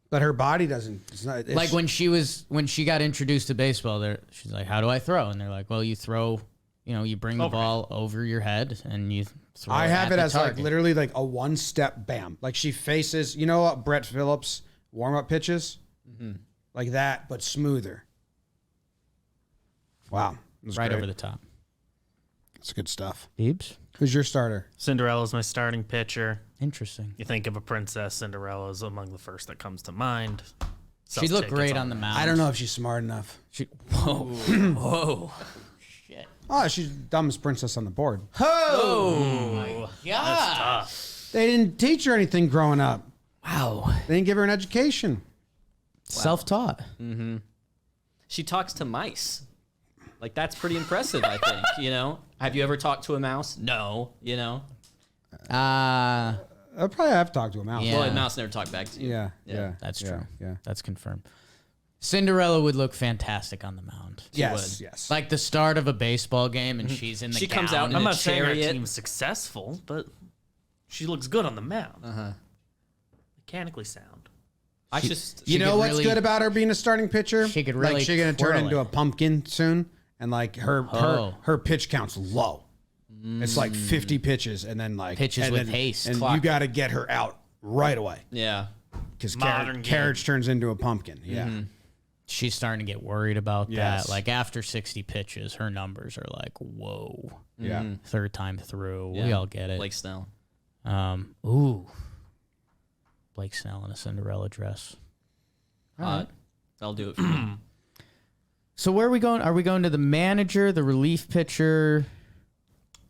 Speaker 5: but her body doesn't. It's not it's,
Speaker 2: Like when she got introduced to baseball, she's like, "How do I throw?" And they're like, "Well, you throw, you bring the ball over your head and you throw."
Speaker 5: I have
Speaker 2: at
Speaker 5: it
Speaker 2: the
Speaker 5: as
Speaker 2: target.
Speaker 5: like literally like a 1-step bam. Like she faces, what Brett Phillips warm up pitches, like that, but smoother. Wow, it was
Speaker 2: right
Speaker 5: great.
Speaker 2: over the top.
Speaker 5: It's good stuff.
Speaker 2: Beebs,
Speaker 5: Who's your starter?
Speaker 7: Cinderella's my starting pitcher.
Speaker 2: interesting.
Speaker 7: You think of a princess, Cinderella's among the first that comes to mind.
Speaker 2: She
Speaker 7: Sells
Speaker 2: looked
Speaker 7: tickets
Speaker 2: great on the mound.
Speaker 5: I don't know if she's smart enough.
Speaker 2: Whoa, whoa, shit.
Speaker 5: Oh, she's dumbest princess on the board.
Speaker 2: Oh, yeah.
Speaker 5: They didn't teach her anything growing up.
Speaker 2: Wow.
Speaker 5: They didn't give her an education.
Speaker 2: Self-taught.
Speaker 6: She talks to mice. Like that's pretty impressive, I think. Have you ever talked to a mouse? No.
Speaker 5: I probably have talked to a mouse.
Speaker 2: Yeah.
Speaker 6: Well, a mouse never talked back to you.
Speaker 5: Yeah.
Speaker 2: That's
Speaker 5: yeah,
Speaker 2: true.
Speaker 5: Yeah.
Speaker 2: That's confirmed. Cinderella would look fantastic on the mound.
Speaker 5: Yes. Yes.
Speaker 2: Like the start of a baseball game and she's in the
Speaker 6: She comes out
Speaker 2: gown.
Speaker 6: in
Speaker 7: I'm
Speaker 6: a
Speaker 7: not saying her
Speaker 6: chariot.
Speaker 7: team's successful, but she looks good on the mound. Mechanically sound.
Speaker 6: I just
Speaker 5: You know
Speaker 2: could
Speaker 5: what's
Speaker 2: really-
Speaker 5: good about her being a starting pitcher?
Speaker 2: She could
Speaker 5: like
Speaker 2: really
Speaker 5: she's gonna turn
Speaker 2: twirl
Speaker 5: into
Speaker 2: it.
Speaker 5: a pumpkin soon, and like her pitch count's low. It's like 50 pitches, and then like
Speaker 2: Pitches with haste.
Speaker 5: and
Speaker 2: Clock.
Speaker 5: you got to get her out right away
Speaker 6: yeah.
Speaker 5: because
Speaker 7: Modern game.
Speaker 5: carriage turns into a pumpkin. Yeah,
Speaker 2: She's starting to get worried about
Speaker 5: Yes.
Speaker 2: that. Like after 60 pitches, her numbers are like, whoa.
Speaker 5: yeah.
Speaker 2: Third time through. We
Speaker 6: Yeah.
Speaker 2: all get it.
Speaker 6: Blake Snell.
Speaker 2: Ooh. Blake Snell in a Cinderella dress.
Speaker 6: Hot. That'll do it for me.
Speaker 2: So where are we going? Are we going to the manager, the relief pitcher?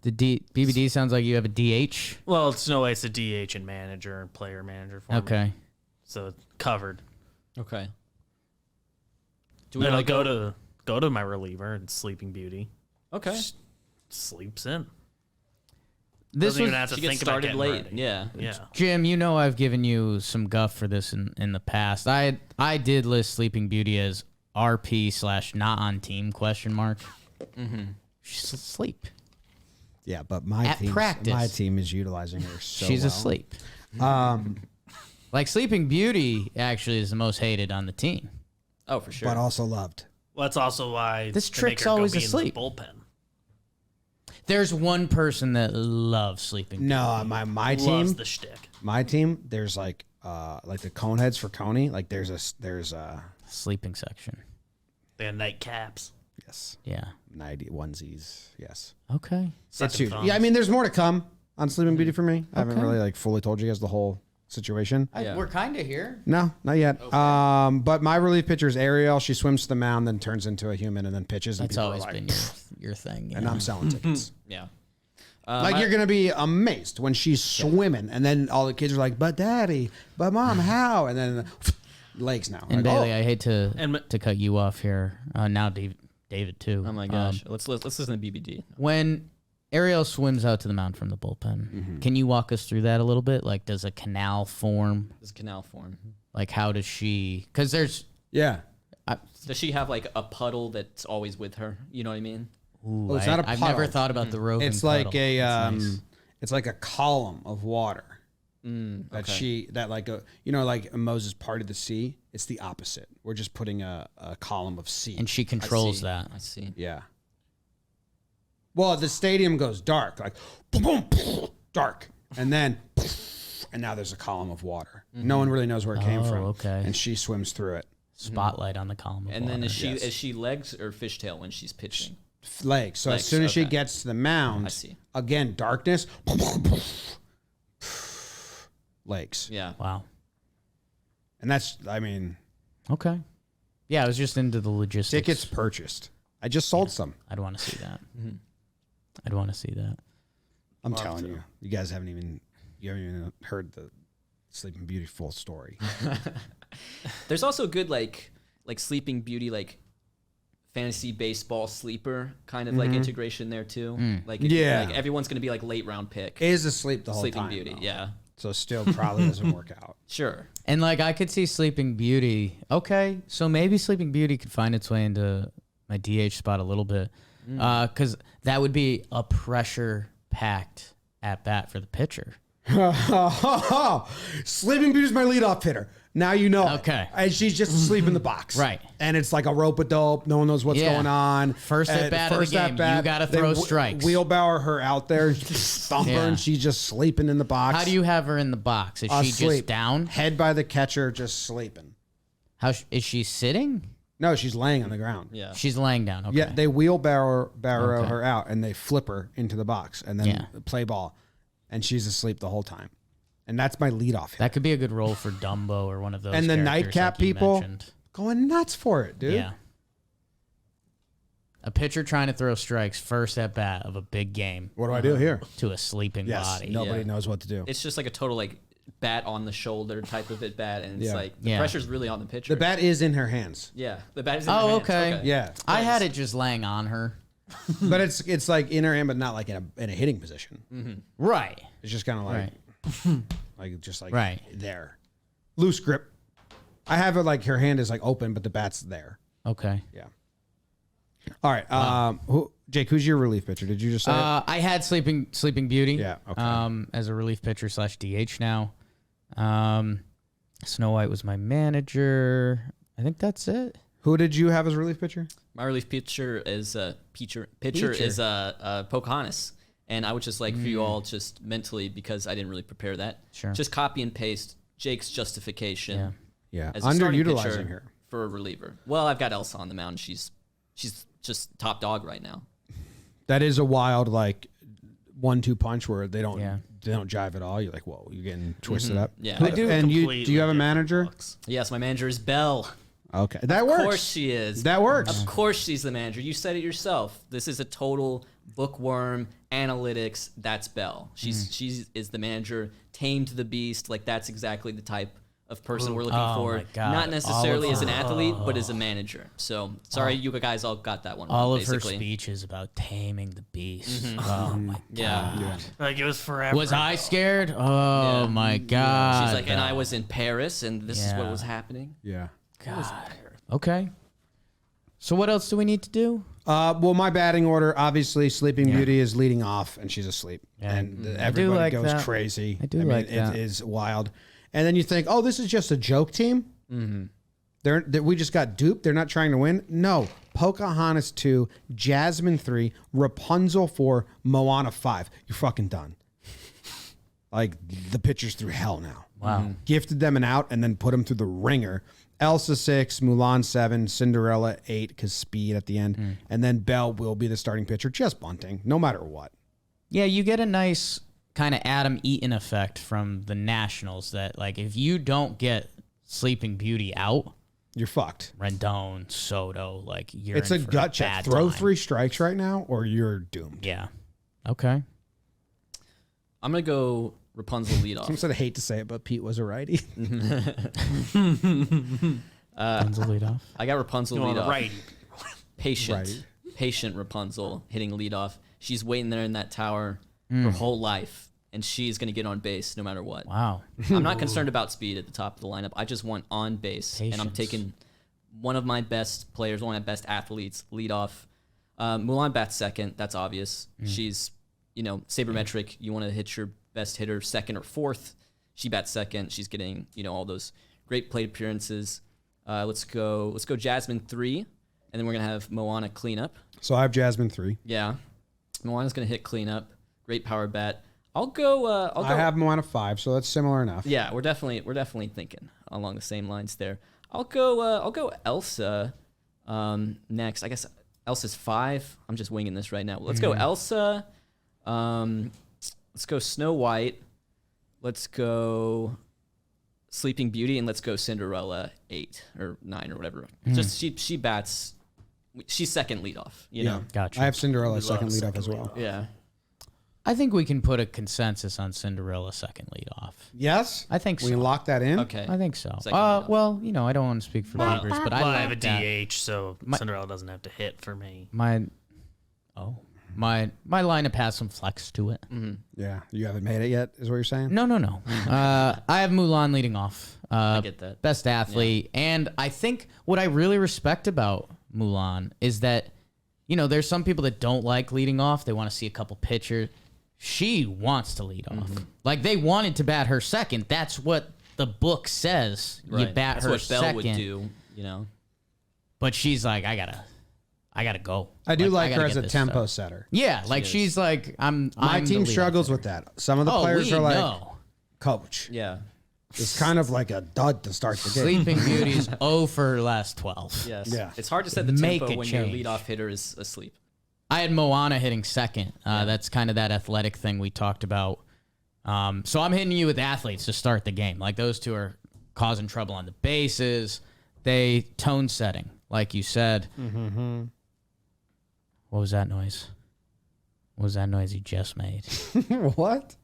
Speaker 2: The BBD sounds like you have a DH.
Speaker 7: Well, it's no way it's a DH and manager and player manager for me.
Speaker 2: Okay.
Speaker 7: So it's covered.
Speaker 6: Okay.
Speaker 7: Do we
Speaker 6: wanna
Speaker 7: go to my reliever and Sleeping Beauty?
Speaker 6: Okay.
Speaker 7: Sleeps in.
Speaker 2: This
Speaker 7: Doesn't
Speaker 2: was
Speaker 7: even have to
Speaker 6: She gets
Speaker 7: think about
Speaker 6: started
Speaker 7: getting
Speaker 6: late.
Speaker 7: ready.
Speaker 6: Yeah.
Speaker 7: Yeah.
Speaker 2: Jim. You know I've given you some guff for this in the past. I did list Sleeping Beauty as RP / not on team ? She's asleep.
Speaker 5: Yeah, but my
Speaker 2: At practice.
Speaker 5: team is utilizing her so
Speaker 2: She's
Speaker 5: well.
Speaker 2: asleep. Like Sleeping Beauty actually is the most hated on the team.
Speaker 6: Oh, for sure.
Speaker 5: But also loved.
Speaker 7: Well, that's also why
Speaker 2: This
Speaker 7: they make
Speaker 2: trick's
Speaker 7: her go
Speaker 2: always
Speaker 7: be in the
Speaker 2: asleep.
Speaker 7: bullpen.
Speaker 2: There's one person that loves Sleeping Beauty.
Speaker 5: No, my
Speaker 7: Loves
Speaker 5: team,
Speaker 7: the shtick.
Speaker 5: my team. There's like the cone heads for Coney. Like there's a
Speaker 2: Sleeping section.
Speaker 7: They have nightcaps.
Speaker 5: yes,
Speaker 2: Yeah.
Speaker 5: night onesies. Yes,
Speaker 2: Okay.
Speaker 5: it's
Speaker 7: Sucking
Speaker 5: huge.
Speaker 7: thumbs.
Speaker 5: Yeah, I mean, there's more to come on Sleeping Beauty for me. I haven't really like fully told you guys the whole situation.
Speaker 6: Yeah.
Speaker 2: We're kind of here.
Speaker 5: No, not yet. But my relief pitcher is Ariel. She swims to the mound, then turns into a human, and then pitches. And
Speaker 2: That's
Speaker 5: people
Speaker 2: always
Speaker 5: are like,
Speaker 2: been your thing.
Speaker 5: and
Speaker 2: yeah.
Speaker 5: I'm selling tickets.
Speaker 6: yeah.
Speaker 5: Like you're gonna be amazed when she's swimming, and then all the kids are like, "But daddy, but mom, how?" And then legs now.
Speaker 2: And
Speaker 5: Like,
Speaker 2: Bailey, I hate
Speaker 7: And-
Speaker 2: to cut you off here. Now David too.
Speaker 6: Oh my gosh. Let's listen to BBD.
Speaker 2: When Ariel swims out to the mound from the bullpen, can you walk us through that a little bit? Like, does a canal form?
Speaker 6: This canal form.
Speaker 2: Like, how does she? Because there's.
Speaker 5: yeah.
Speaker 6: Does she have like a puddle that's always with her? You know what I mean?
Speaker 2: Ooh,
Speaker 5: it's not a
Speaker 2: I've never
Speaker 5: puddle.
Speaker 2: thought about the roving.
Speaker 5: It's like
Speaker 2: puddle.
Speaker 5: a
Speaker 2: That's nice.
Speaker 5: it's like a column of water that
Speaker 6: Okay.
Speaker 5: like Moses parted the sea. It's the opposite. We're just putting a column of sea.
Speaker 2: And she
Speaker 6: I
Speaker 2: controls
Speaker 6: see.
Speaker 2: that.
Speaker 6: I see.
Speaker 5: yeah. Well, the stadium goes dark, like boom, boom, dark, and then and now there's a column of water. No one really knows where it came from.
Speaker 2: okay.
Speaker 5: And she swims through it.
Speaker 2: Spotlight on the column. Of
Speaker 6: And then
Speaker 2: water.
Speaker 6: is she legs or fishtail when she's pitching?
Speaker 5: Legs. So as
Speaker 6: Legs,
Speaker 5: soon as she
Speaker 6: okay.
Speaker 5: gets to the mound,
Speaker 6: I see.
Speaker 5: again, darkness, legs.
Speaker 6: Yeah.
Speaker 2: Wow.
Speaker 5: And that's, I mean,
Speaker 2: Okay. Yeah, I was just into the logistics.
Speaker 5: tickets purchased. I just sold some.
Speaker 2: I'd want to see that. I'd want to see that.
Speaker 5: I'm telling you, you guys haven't even heard the Sleeping Beauty full story.
Speaker 6: There's also good like Sleeping Beauty like fantasy baseball sleeper kind of like integration there too. Like
Speaker 5: Yeah.
Speaker 6: like everyone's gonna be like late round pick.
Speaker 5: Is asleep the whole
Speaker 6: Sleeping
Speaker 5: time.
Speaker 6: Beauty,
Speaker 5: though.
Speaker 6: yeah.
Speaker 5: So still probably doesn't work out.
Speaker 6: Sure.
Speaker 2: And like I could see Sleeping Beauty. Okay, so maybe Sleeping Beauty could find its way into my DH spot a little bit, because that would be a pressure-packed at bat for the pitcher.
Speaker 5: Sleeping Beauty's my leadoff hitter. Now you know. it.
Speaker 2: Okay.
Speaker 5: And she's just asleep in the box.
Speaker 2: Right.
Speaker 5: And it's like a rope-a-dope. No one knows what's
Speaker 2: Yeah.
Speaker 5: going on.
Speaker 2: First at
Speaker 5: And
Speaker 2: bat of the game, you gotta
Speaker 5: they
Speaker 2: throw strikes.
Speaker 5: Wheelbarrow her out there, thump her,
Speaker 2: Yeah.
Speaker 5: and she's just sleeping in the box.
Speaker 2: How do you have her in the box? Is she
Speaker 5: Asleep.
Speaker 2: just down?
Speaker 5: Head by the catcher, just sleeping.
Speaker 2: Is she sitting?
Speaker 5: No, she's laying on the ground.
Speaker 6: Yeah.
Speaker 2: She's laying down. Okay.
Speaker 5: Yeah, they wheelbarrow
Speaker 2: Okay.
Speaker 5: her out, and they flip her into the box, and then
Speaker 2: Yeah.
Speaker 5: play ball, and she's asleep the whole time. And that's my leadoff hitter.
Speaker 2: That could be a good role for Dumbo or one of those.
Speaker 5: And the
Speaker 2: characters
Speaker 5: nightcap
Speaker 2: like you
Speaker 5: people
Speaker 2: mentioned.
Speaker 5: going nuts for it, dude.
Speaker 2: Yeah. A pitcher trying to throw strikes first at bat of a big game
Speaker 5: What do I do here?
Speaker 2: to a sleeping
Speaker 5: Yes,
Speaker 2: body.
Speaker 5: nobody
Speaker 6: Yeah.
Speaker 5: knows what to do.
Speaker 6: It's just like a total like bat on the shoulder type of at bat, and it's
Speaker 5: Yeah.
Speaker 6: like the
Speaker 2: Yeah.
Speaker 6: pressure's really on the pitcher.
Speaker 5: The bat is in her hands.
Speaker 6: Yeah, the bat is in
Speaker 2: Oh,
Speaker 6: her hands.
Speaker 2: okay.
Speaker 5: Yeah,
Speaker 2: I had it just laying on her.
Speaker 5: but it's like in her hand, but not like in a hitting position.
Speaker 2: Right.
Speaker 5: It's just kind of like
Speaker 2: Right.
Speaker 5: like just like
Speaker 2: Right.
Speaker 5: there, loose grip. I have it like her hand is like open, but the bat's there.
Speaker 2: Okay.
Speaker 5: Yeah. All right. Jake, who's your relief pitcher? Did you just say it?
Speaker 2: I had Sleeping Beauty.
Speaker 5: Yeah, okay.
Speaker 2: As a relief pitcher / DH now. Snow White was my manager. I think that's it.
Speaker 5: Who did you have as relief pitcher?
Speaker 6: My relief pitcher is pitcher is Pocahontas, and I would just like for you all just mentally, because I didn't really prepare that.
Speaker 2: Sure.
Speaker 6: Just copy and paste Jake's justification.
Speaker 2: Yeah.
Speaker 5: Yeah,
Speaker 6: As a starting
Speaker 5: underutilizing
Speaker 6: pitcher
Speaker 5: her.
Speaker 6: for a reliever. Well, I've got Elsa on the mound. She's just top dog right now.
Speaker 5: That is a wild like 1-2 punch where they don't
Speaker 2: Yeah.
Speaker 5: jive at all. You're like, whoa, you're getting twisted up.
Speaker 6: Yeah.
Speaker 5: Who-
Speaker 6: I
Speaker 7: do
Speaker 5: and do you
Speaker 7: completely
Speaker 5: have a
Speaker 7: different
Speaker 5: manager?
Speaker 7: looks.
Speaker 6: Yes, my manager is Belle.
Speaker 5: Okay, that
Speaker 6: Of
Speaker 5: works.
Speaker 6: course she is.
Speaker 5: That works.
Speaker 6: Of course she's the manager. You said it yourself. This is a total bookworm analytics. That's Belle. She is the manager. Tamed the beast. Like that's exactly the type of person we're looking
Speaker 2: Oh
Speaker 6: for.
Speaker 2: my God.
Speaker 6: Not necessarily as an
Speaker 2: Oliver.
Speaker 6: athlete, but as a manager. So sorry, you guys all got that one.
Speaker 2: All
Speaker 6: wrong,
Speaker 2: of her
Speaker 6: basically.
Speaker 2: speeches about taming the beast. Oh my God.
Speaker 6: Yeah.
Speaker 7: Like it was forever.
Speaker 2: Was I scared? Oh
Speaker 6: Yeah.
Speaker 2: my God.
Speaker 6: She's like, and I was in Paris, and this is what
Speaker 2: Yeah.
Speaker 6: was happening.
Speaker 5: Yeah.
Speaker 2: God. Okay. So what else do we need to do?
Speaker 5: Well, my batting order, obviously, Sleeping Beauty is leading off, and she's asleep,
Speaker 2: Yeah.
Speaker 5: and
Speaker 2: I do
Speaker 5: everybody
Speaker 2: like
Speaker 5: goes
Speaker 2: that.
Speaker 5: crazy.
Speaker 2: I do
Speaker 5: mean,
Speaker 2: like that.
Speaker 5: It is wild, and then you think, oh, this is just a joke team. We just got duped. They're not trying to win. No, Pocahontas 2, Jasmine 3, Rapunzel 4, Moana 5. You're fucking done. Like the pitchers through hell now.
Speaker 2: Wow.
Speaker 5: Gifted them an out and then put them through the ringer. Elsa 6, Mulan 7, Cinderella 8 because speed at the end, and then Belle will be the starting pitcher, just bunting, no matter what.
Speaker 2: Yeah, you get a nice kind of Adam Eaton effect from the Nationals that, like, if you don't get Sleeping Beauty out,
Speaker 5: You're fucked.
Speaker 2: Rendon, Soto, like, you're
Speaker 5: It's
Speaker 2: in
Speaker 5: a
Speaker 2: for
Speaker 5: gut check.
Speaker 2: bad
Speaker 5: Throw
Speaker 2: time.
Speaker 5: 3 strikes right now, or you're doomed.
Speaker 2: Yeah. Okay.
Speaker 6: I'm gonna go Rapunzel lead off.
Speaker 5: I'm sort of hate to say it, but Pete was a righty.
Speaker 2: Rapunzel lead off.
Speaker 6: I got Rapunzel lead off.
Speaker 7: Right.
Speaker 6: Patient Rapunzel hitting lead off. She's waiting there in that tower her whole life, and she's gonna get on base no matter what.
Speaker 2: Wow.
Speaker 6: I'm not concerned about speed at the top of the lineup. I just want on base, and I'm
Speaker 2: Patience.
Speaker 6: taking one of my best players, one of my best athletes, lead off. Mulan bats second. That's obvious. She's, sabermetric. You want to hit your best hitter second or fourth. She bats second. She's getting, all those great plate appearances. Let's go Jasmine 3, and then we're gonna have Moana cleanup.
Speaker 5: So I have Jasmine 3.
Speaker 6: Yeah, Moana's gonna hit cleanup. Great power bat. I'll go.
Speaker 5: I have Moana 5, so that's similar enough.
Speaker 6: Yeah, we're definitely thinking along the same lines there. I'll go Elsa next. I guess Elsa's 5. I'm just winging this right now. Let's go Elsa. Let's go Snow White. Let's go Sleeping Beauty, and let's go Cinderella 8 or 9 or whatever. Just she bats. She's second leadoff. You know.
Speaker 2: Gotcha.
Speaker 5: I have Cinderella
Speaker 7: We
Speaker 5: second
Speaker 7: love
Speaker 5: lead off
Speaker 7: second
Speaker 5: as well.
Speaker 6: Yeah.
Speaker 2: I think we can put a consensus on Cinderella second lead off.
Speaker 5: Yes?
Speaker 2: I think
Speaker 5: We
Speaker 2: so.
Speaker 5: lock that in?
Speaker 6: Okay.
Speaker 2: I think so.
Speaker 6: Second lead off.
Speaker 2: Well, I don't want to speak for neighbors, but I
Speaker 7: Well, I
Speaker 2: like
Speaker 7: have a
Speaker 2: that.
Speaker 7: DH, so Cinderella doesn't have to hit for me.
Speaker 2: My lineup has some flex to it.
Speaker 5: Yeah. You haven't made it yet, is what you're saying?
Speaker 2: No. I have Mulan leading off.
Speaker 6: I get that.
Speaker 2: Best athlete. And I think what I really respect about Mulan is that, there's some people that don't like leading off. They want to see a couple pitchers. She wants to lead off. Like, they wanted to bat her second. That's what the book says. You
Speaker 6: Right.
Speaker 2: bat
Speaker 6: That's
Speaker 2: her
Speaker 6: what Belle
Speaker 2: second.
Speaker 6: would do.
Speaker 2: But she's like, I gotta go.
Speaker 5: I do like
Speaker 2: gotta
Speaker 5: her as
Speaker 2: get
Speaker 5: a
Speaker 2: this
Speaker 5: tempo
Speaker 2: started.
Speaker 5: setter.
Speaker 2: Yeah, like
Speaker 6: is.
Speaker 2: she's like, I'm
Speaker 5: My
Speaker 2: the
Speaker 5: team
Speaker 2: leadoff
Speaker 5: struggles
Speaker 2: hitter.
Speaker 5: with that. Some of the
Speaker 2: Oh,
Speaker 5: players
Speaker 2: we
Speaker 5: are like,
Speaker 2: know.
Speaker 5: coach.
Speaker 6: Yeah.
Speaker 5: It's kind of like a dud to start the game.
Speaker 2: Sleeping Beauty's 0 for her last 12.
Speaker 6: Yes.
Speaker 5: Yeah.
Speaker 6: It's hard to set the
Speaker 2: Make
Speaker 6: tempo
Speaker 2: a
Speaker 6: when your
Speaker 2: change.
Speaker 6: leadoff hitter is asleep.
Speaker 2: I had Moana hitting second. That's kind of that athletic thing we talked about. So I'm hitting you with athletes to start the game. Like, those two are causing trouble on the bases. They tone setting, like you said. What was that noise? What was that noise you just made?
Speaker 5: What?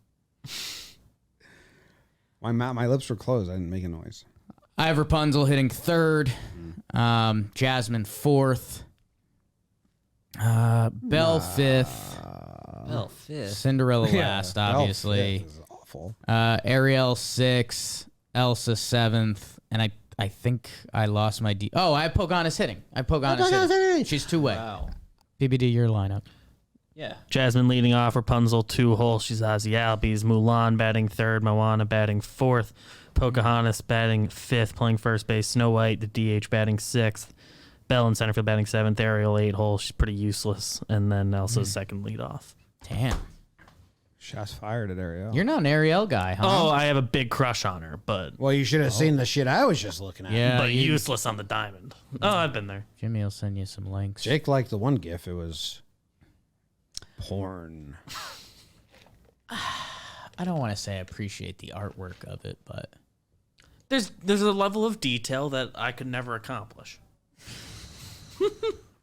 Speaker 5: My lips were closed. I didn't make a noise.
Speaker 2: I have Rapunzel hitting third. Jasmine fourth. Belle fifth.
Speaker 6: Well, fifth.
Speaker 2: Cinderella last,
Speaker 5: Belle
Speaker 2: obviously.
Speaker 5: fifth is awful.
Speaker 2: Ariel sixth. Elsa seventh. And I think I lost my D. Oh, I have Pocahontas hitting. Hitting. She's two-way.
Speaker 6: Wow.
Speaker 2: PBD, your lineup.
Speaker 6: Yeah.
Speaker 7: Jasmine leading off, Rapunzel 2 hole. She's Ozzy Albies. Mulan batting third. Moana batting fourth. Pocahontas batting fifth, playing first base. Snow White, the DH, batting sixth. Belle in center field batting seventh. Ariel 8 hole. She's pretty useless. And then Elsa's second lead off.
Speaker 2: Damn.
Speaker 5: Shots fired at Ariel.
Speaker 2: You're not an Ariel guy, huh?
Speaker 7: Oh, I have a big crush on her, but
Speaker 5: Well, you should have seen the shit I was just looking at.
Speaker 2: Yeah.
Speaker 7: but useless on the diamond. Oh, I've been there.
Speaker 2: Jimmy will send you some links.
Speaker 5: Jake liked the one gif. It was porn.
Speaker 2: I don't want to say I appreciate the artwork of it, but
Speaker 7: There's a level of detail that I could never accomplish.